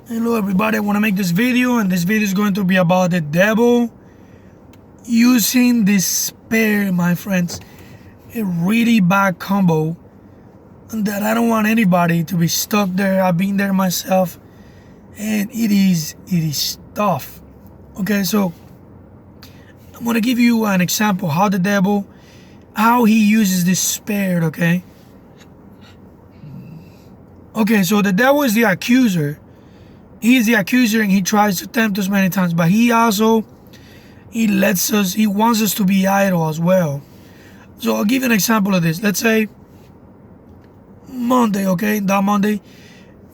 Hello everybody, I want to make this video, and this video is going to be about the devil using despair, my friends. A really bad combo that I don't want anybody to be stuck there. I've been there myself, and it is tough. Okay, so I'm going to give you an example how the devil, how he uses despair. Okay, so the devil is the accuser. He is the accuser, and he tries to tempt us many times, but he wants us to be idle as well. So I'll give you an example of this. Let's say Monday, okay? That Monday,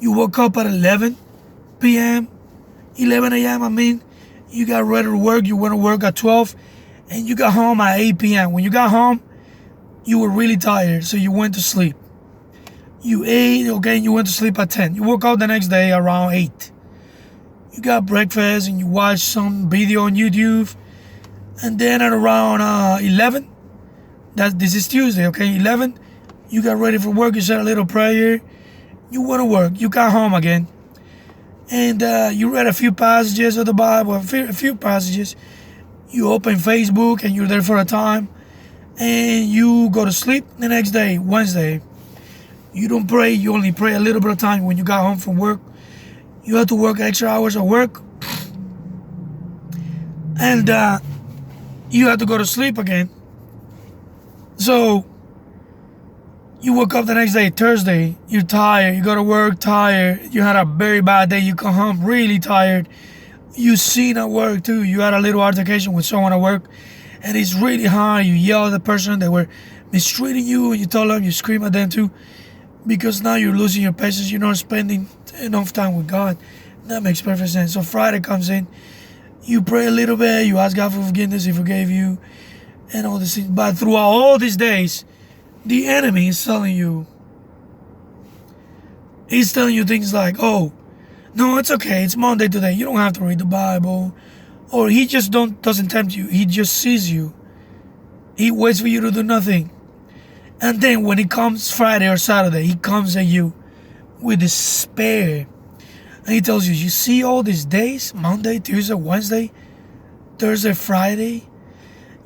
you woke up at 11 p.m., 11 a.m., I mean. You got ready to work, you went to work at 12, and you got home at 8 p.m. When you got home, you were really tired, so you went to sleep. You ate, okay, and you went to sleep at 10. You woke up the next day around 8. You got breakfast and you watched some video on YouTube. And then at around 11, this is Tuesday, okay, 11, you got ready for work, you said a little prayer, you went to work, you got home again. And you read a few passages of the Bible, a few passages. You open Facebook and you're there for a time. And you go to sleep the next day, Wednesday. You don't pray, you only pray a little bit of time when you got home from work. You had to work extra hours at work. And you had to go to sleep again. So you woke up the next day, Thursday, you're tired, you go to work tired, you had a very bad day, you come home really tired. You seen at work too, you had a little altercation with someone at work, and it's really hard. You yell at the person that were mistreating you, and you tell them, you scream at them too, because now you're losing your patience, you're not spending enough time with God. That makes perfect sense. So Friday comes in, you pray a little bit, you ask God for forgiveness, He forgave you, and all these things. But throughout all these days, the enemy is telling you, he's telling you things like, oh, no, it's okay, it's Monday today, you don't have to read the Bible. Or he just doesn't tempt you, he just sees you. He waits for you to do nothing. And then when it comes Friday or Saturday, he comes at you with despair. And he tells you, you see all these days, Monday, Tuesday, Wednesday, Thursday, Friday,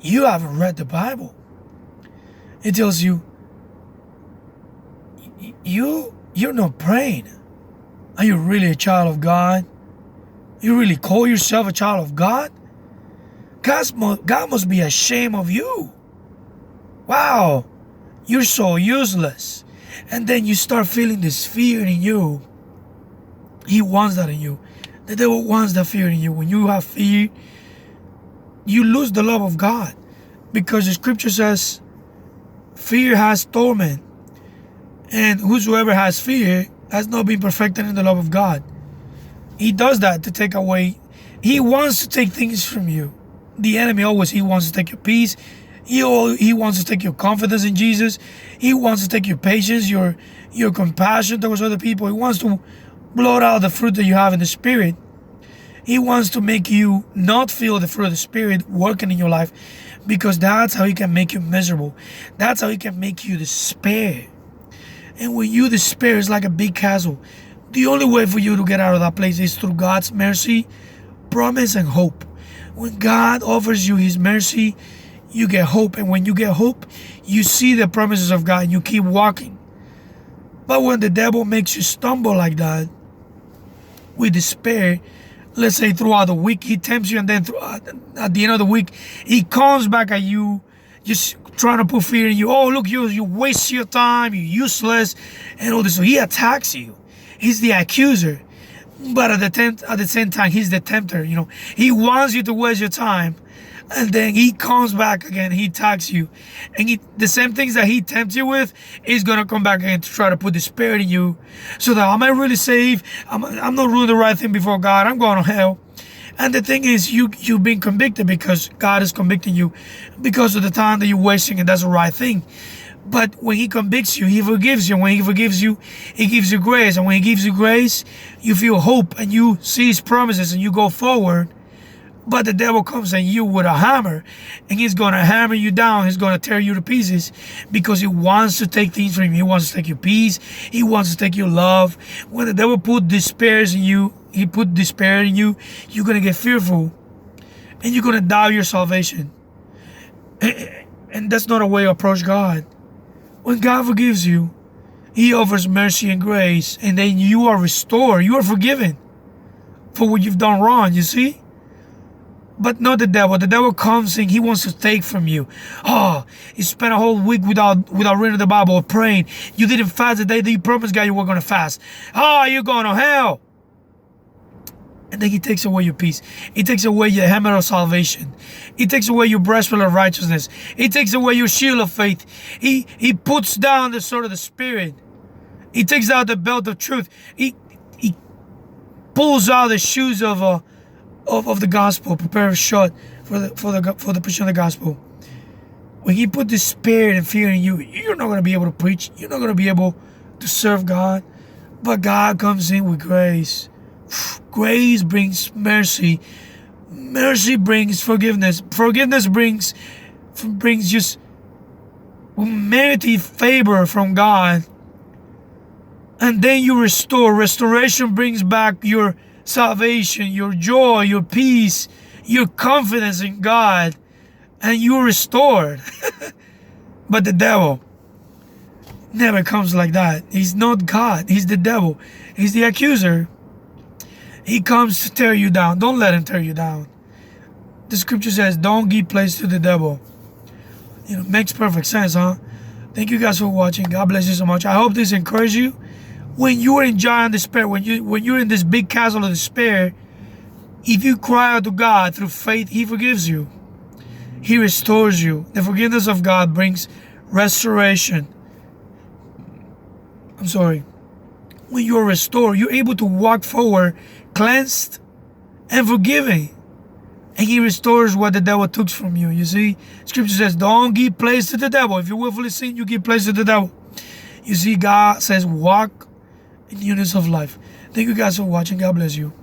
you haven't read the Bible. It tells you, you're not praying. Are you really a child of God? You really call yourself a child of God? God must be ashamed of you. Wow, you're so useless. And then you start feeling this fear in you. He wants that in you. The devil wants that fear in you. When you have fear, you lose the love of God. Because the scripture says, fear has torment. And whosoever has fear has not been perfected in the love of God. He does that to take away. He wants to take things from you. The enemy always, he wants to take your peace. He wants to take your confidence in Jesus. He wants to take your patience, your compassion towards other people. He wants to blot out the fruit that you have in the Spirit. He wants to make you not feel the fruit of the Spirit working in your life, because that's how he can make you miserable. That's how he can make you despair. And when you despair, it's like a big castle. The only way for you to get out of that place is through God's mercy, promise, and hope. When God offers you His mercy, you get hope. And when you get hope, you see the promises of God and you keep walking. But when the devil makes you stumble like that, with despair, let's say throughout the week, he tempts you, and then at the end of the week, he comes back at you, just trying to put fear in you. Oh, look, you waste your time, you're useless, and all this. So he attacks you. He's the accuser. But at the same time, he's the tempter. He wants you to waste your time. And then he comes back again, he attacks you. And the same things that he tempts you with, is going to come back again to try to put despair in you. So that, am I really saved? I'm not doing the right thing before God. I'm going to hell. And the thing is, you've been convicted because God is convicting you because of the time that you're wasting, and that's the right thing. But when he convicts you, he forgives you. When he forgives you, he gives you grace. And when he gives you grace, you feel hope and you see his promises and you go forward. But the devil comes at you with a hammer, and he's going to hammer you down. He's going to tear you to pieces because he wants to take things from you. He wants to take your peace. He wants to take your love. When the devil put despair in you, He put despair in you, you're going to get fearful. And you're going to doubt your salvation. And that's not a way to approach God. When God forgives you, He offers mercy and grace. And then you are restored. You are forgiven for what you've done wrong, you see? But not the devil. The devil comes and he wants to take from you. Oh, you spent a whole week without reading the Bible or praying. You didn't fast the day that you promised God you were going to fast. Oh, you're going to hell. And then he takes away your peace. He takes away your helmet of salvation. He takes away your breastplate of righteousness. He takes away your shield of faith. He puts down the sword of the Spirit. He takes out the belt of truth. He pulls out the shoes of the gospel. Prepare a shot for the preaching of the gospel. When He put the spirit and fear in you, you're not going to be able to preach. You're not going to be able to serve God. But God comes in with grace. Grace brings mercy. Mercy brings forgiveness. Forgiveness brings just merited favor from God. And then you restore. Restoration brings back your salvation, your joy, your peace, your confidence in God. And you're restored. But the devil never comes like that. He's not God. He's the devil. He's the accuser. He comes to tear you down. Don't let him tear you down. The scripture says, don't give place to the devil. Makes perfect sense, huh? Thank you guys for watching. God bless you so much. I hope this encouraged you. When you are in giant despair, when you're in this big castle of despair, if you cry out to God through faith, He forgives you. He restores you. The forgiveness of God brings restoration. When you're restored, you're able to walk forward, cleansed and forgiving. And He restores what the devil took from you. You see, scripture says, don't give place to the devil. If you willfully sin, you give place to the devil. You see, God says, walk in newness of life. Thank you guys for watching. God bless you.